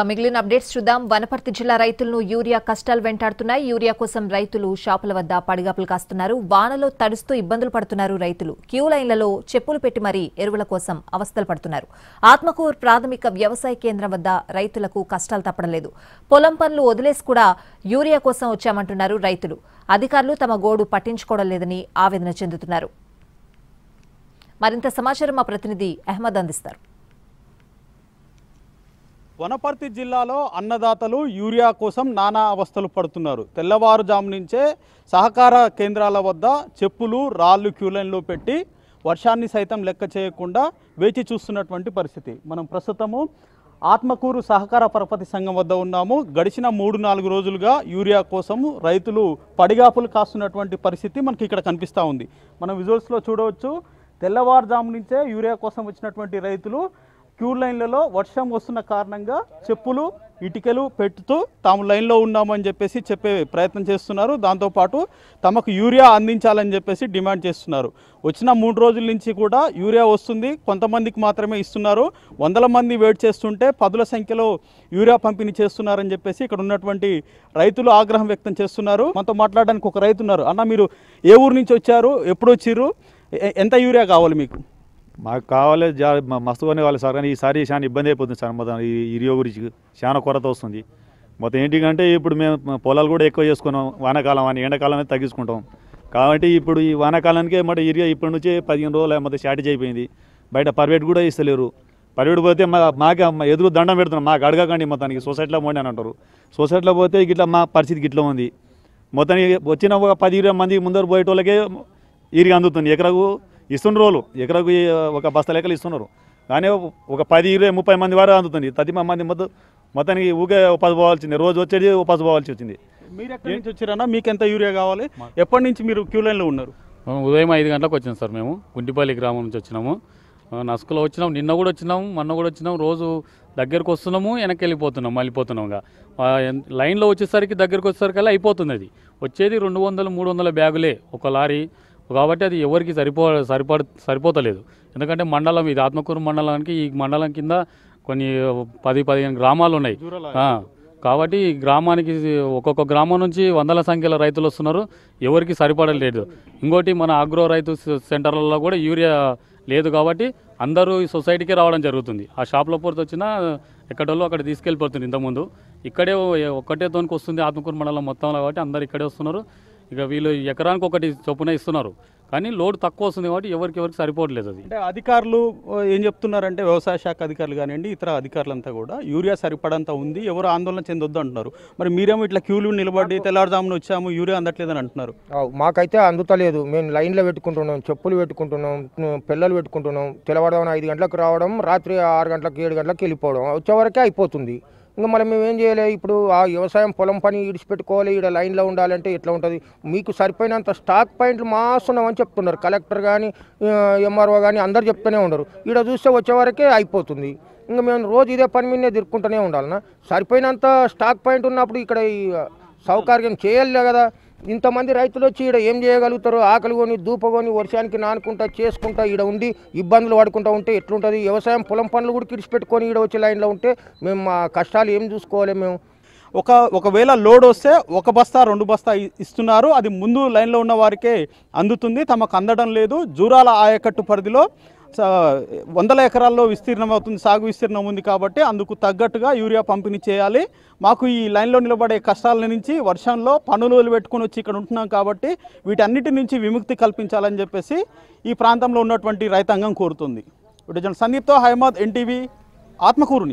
మిగిలిన అప్డేట్స్ చూద్దాం. వనపర్తి జిల్లా రైతులను యూరియా కష్టాలు వెంటాడుతున్నాయి. యూరియా కోసం రైతులు షాపుల వద్ద పడిగాపులు కాస్తున్నారు. వానలో తడుస్తూ ఇబ్బందులు పడుతున్నారు రైతులు. క్యూ లైన్లలో చెప్పులు పెట్టి మరీ ఎరువుల కోసం అవస్థలు పడుతున్నారు. ఆత్మకూరు ప్రాథమిక వ్యవసాయ కేంద్రం వద్ద రైతులకు కష్టాలు తప్పడం లేదు. పొలం పనులు వదిలేసి కూడా యూరియా కోసం వచ్చామంటున్నారు రైతులు. అధికారులు తమ గోడు పట్టించుకోవడం లేదని ఆవేదన చెందుతున్నారు. మరింత సమాచారం మా ప్రతినిధి అహ్మద్ అందిస్తారు. వనపర్తి జిల్లాలో అన్నదాతలు యూరియా కోసం నానా అవస్థలు పడుతున్నారు. తెల్లవారుజాము నుంచే సహకార కేంద్రాల వద్ద చెప్పులు రాళ్ళు క్యూలైన్లో పెట్టి వర్షాన్ని సైతం లెక్క చేయకుండా వేచి చూస్తున్నటువంటి పరిస్థితి. మనం ప్రస్తుతము ఆత్మకూరు సహకార పరపతి సంఘం వద్ద ఉన్నాము. గడిచిన 3-4 రోజులుగా యూరియా కోసము రైతులు పడిగాపులు కాస్తున్నటువంటి పరిస్థితి మనకి ఇక్కడ కనిపిస్తూ ఉంది. మనం విజువల్స్లో చూడవచ్చు. తెల్లవారుజాము నుంచే యూరియా కోసం వచ్చినటువంటి రైతులు క్యూ లైన్లలో వర్షం వస్తున్న కారణంగా చెప్పులు ఇటుకలు పెట్టుతూ తాము లైన్లో ఉన్నామని చెప్పేసి చెప్పే ప్రయత్నం చేస్తున్నారు. దాంతోపాటు తమకు యూరియా అందించాలని చెప్పేసి డిమాండ్ చేస్తున్నారు. వచ్చిన 3 రోజుల నుంచి కూడా యూరియా వస్తుంది, కొంతమందికి మాత్రమే ఇస్తున్నారు. 100 మంది వెయిట్ చేస్తుంటే 10ల సంఖ్యలో యూరియా పంపిణీ చేస్తున్నారని చెప్పేసి ఇక్కడ ఉన్నటువంటి రైతులు ఆగ్రహం వ్యక్తం చేస్తున్నారు. మనతో మాట్లాడడానికి ఒక రైతు ఉన్నారు. అన్న, మీరు ఏ ఊరు నుంచి వచ్చారు, ఎప్పుడు వచ్చిర్రు, ఎంత యూరియా కావాలి మీకు? మాకు కావాలి మస్తుగానే కావాలి సార్, కానీ ఈసారి చాలా ఇబ్బంది అయిపోతుంది సార్. మొత్తం ఈ యూరియా గురించి చాలా కొరత వస్తుంది. మొత్తం ఏంటికంటే ఇప్పుడు మేము పొలాలు కూడా ఎక్కువ చేసుకున్నాం. వానాకాలం అని ఎండాకాలం అయితే తగ్గించుకుంటాం. కాబట్టి ఇప్పుడు ఈ వానాకాలానికే మరి యూరియా ఇప్పటి నుంచి 15 రోజులు మొత్తం షార్టేజ్ అయిపోయింది. బయట పర్వేట్ కూడా ఇస్తలేరు. పర్వేట్ పోతే మాకే ఎదురు దండం పెడుతున్నాం, మాకు అడగకండి మొత్తానికి సొసైటీలో పోండి అని అంటారు. సొసైటీలో పోతే ఇట్లా మా పరిస్థితి ఇట్లా ఉంది. మొత్తానికి వచ్చిన ఒక 10-20 మంది ముందర పోయేటోళ్ళకే యూరియా అందుతుంది. ఎకరకు ఇస్తున్న రోజులు ఎకరకు ఒక బస్తా లెక్కలు ఇస్తున్నారు. కానీ ఒక 10-20-30 మంది వరకు అందుతుంది. 30 మంది మొత్తానికి ఊకే ఉపాధి పోవాల్సింది. రోజు వచ్చేది ఉపాధి పోవాల్సి వచ్చింది. మీరు ఎక్కడి నుంచి వచ్చారన్నా? మీకు ఎంత యూరియా కావాలి? ఎప్పటి నుంచి మీరు క్యూ లైన్లో ఉన్నారు? ఉదయం 5 గంటలకు వచ్చాం సార్. మేము గుంటిపల్లి గ్రామం నుంచి వచ్చినాము. నసుకులో వచ్చినాము, నిన్న కూడా వచ్చినాము, మొన్న కూడా వచ్చినాము. రోజు దగ్గరకు వస్తున్నాము, వెనక్కి వెళ్ళిపోతున్నాము, మళ్ళీపోతున్నాం. లైన్లో వచ్చేసరికి దగ్గరకు వచ్చేసరికి అయిపోతుంది. అది వచ్చేది 200-300 బ్యాగులే ఒక లారీ. కాబట్టి అది ఎవరికి సరిపోతలేదు. ఎందుకంటే మండలం ఇది ఆత్మకూరు మండలానికి, ఈ మండలం కింద కొన్ని 10-15 గ్రామాలు ఉన్నాయి. కాబట్టి ఈ గ్రామానికి ఒక్కొక్క గ్రామం నుంచి 100ల సంఖ్యలో రైతులు వస్తున్నారు. ఎవరికి సరిపడలేదు. ఇంకోటి మన ఆగ్రో రైతు సెంటర్లలో కూడా యూరియా లేదు. కాబట్టి అందరూ ఈ సొసైటీకి రావడం జరుగుతుంది. ఆ షాప్లో పూర్తి వచ్చినా ఎక్కడోళ్ళు అక్కడ తీసుకెళ్ళిపోతుంది. ఇంతకుముందు ఇక్కడే ఒక్కటే తోనికి వస్తుంది ఆత్మకూరు మండలం మొత్తంలో. కాబట్టి అందరు ఇక్కడే వస్తున్నారు. ఇక వీళ్ళు ఎకరానికి 1 చొప్పున ఇస్తున్నారు. కానీ లోడ్ తక్కువ వస్తుంది కాబట్టి ఎవరికి సరిపోవట్లేదు. అది అంటే అధికారులు ఏం చెప్తున్నారంటే, వ్యవసాయ శాఖ అధికారులు కానివ్వండి, ఇతర అధికారులంతా కూడా యూరియా సరిపడంత ఉంది, ఎవరు ఆందోళన చెందొద్దు అంటున్నారు. మరి మీరేమో ఇట్లా క్యూలు నిలబడి తెల్లారుజామున వచ్చాము, యూరియా అందట్లేదని అంటున్నారు. మాకైతే అందుతలేదు. మేము లైన్లో పెట్టుకుంటున్నాం, చెప్పులు పెట్టుకుంటున్నాం, పిల్లలు పెట్టుకుంటున్నాం. తెల్లవారుజామున 5 గంటలకు రావడం, రాత్రి 6 గంటలకు 7 గంటలకు వెళ్ళిపోవడం, వచ్చేవరకే అయిపోతుంది. ఇంకా మళ్ళీ మేము ఏం చేయాలి? ఇప్పుడు ఆ వ్యవసాయం పొలం పని ఇడిచిపెట్టుకోవాలి, ఇక్కడ లైన్లో ఉండాలంటే ఎట్లా ఉంటుంది? మీకు సరిపోయినంత స్టాక్ పాయింట్లు మాస్తున్నామని చెప్తున్నారు. కలెక్టర్ కానీ ఎంఆర్ఓ కానీ అందరు చెప్తూనే ఉండరు. ఇక్కడ చూస్తే వచ్చేవరకే అయిపోతుంది. ఇంకా మేము రోజు ఇదే పని మీదనే తిరుక్కుంటూనే ఉండాలన్నా? సరిపోయినంత స్టాక్ పాయింట్ ఉన్నప్పుడు ఇక్కడ ఈ సౌకర్యం చేయాలి కదా. ఇంతమంది రైతులు వచ్చి ఇక్కడ ఏం చేయగలుగుతారు? ఆకలి కొని దూపకొని వర్షానికి నానుకుంటా చేసుకుంటా ఇక్కడ ఉండి ఇబ్బందులు పడుకుంటూ ఉంటే ఎట్లుంటుంది? వ్యవసాయం పొలం పనులు కూడా కిడిచిపెట్టుకొని ఇక్కడ వచ్చి లైన్లో ఉంటే మేము మా కష్టాలు ఏం చూసుకోవాలి? మేము ఒకవేళ లోడ్ వస్తే 1 బస్తా 2 బస్తా ఇస్తున్నారు. అది ముందు లైన్లో ఉన్న వారికే అందుతుంది, తమకు అందడం లేదు. జూరాల ఆయకట్టు పరిధిలో 100 ఎకరాల్లో విస్తీర్ణం అవుతుంది, సాగు విస్తీర్ణం ఉంది. కాబట్టి అందుకు తగ్గట్టుగా యూరియా పంపిణీ చేయాలి. మాకు ఈ లైన్లో నిలబడే కష్టాల నుంచి, వర్షంలో పనులు వదిలిపెట్టుకుని వచ్చి ఇక్కడ ఉంటున్నాం కాబట్టి వీటన్నిటి నుంచి విముక్తి కల్పించాలని చెప్పేసి ఈ ప్రాంతంలో ఉన్నటువంటి రైతాంగం కోరుతుంది. సందీప్తో అహ్మద్, NTV, ఆత్మకూరుని.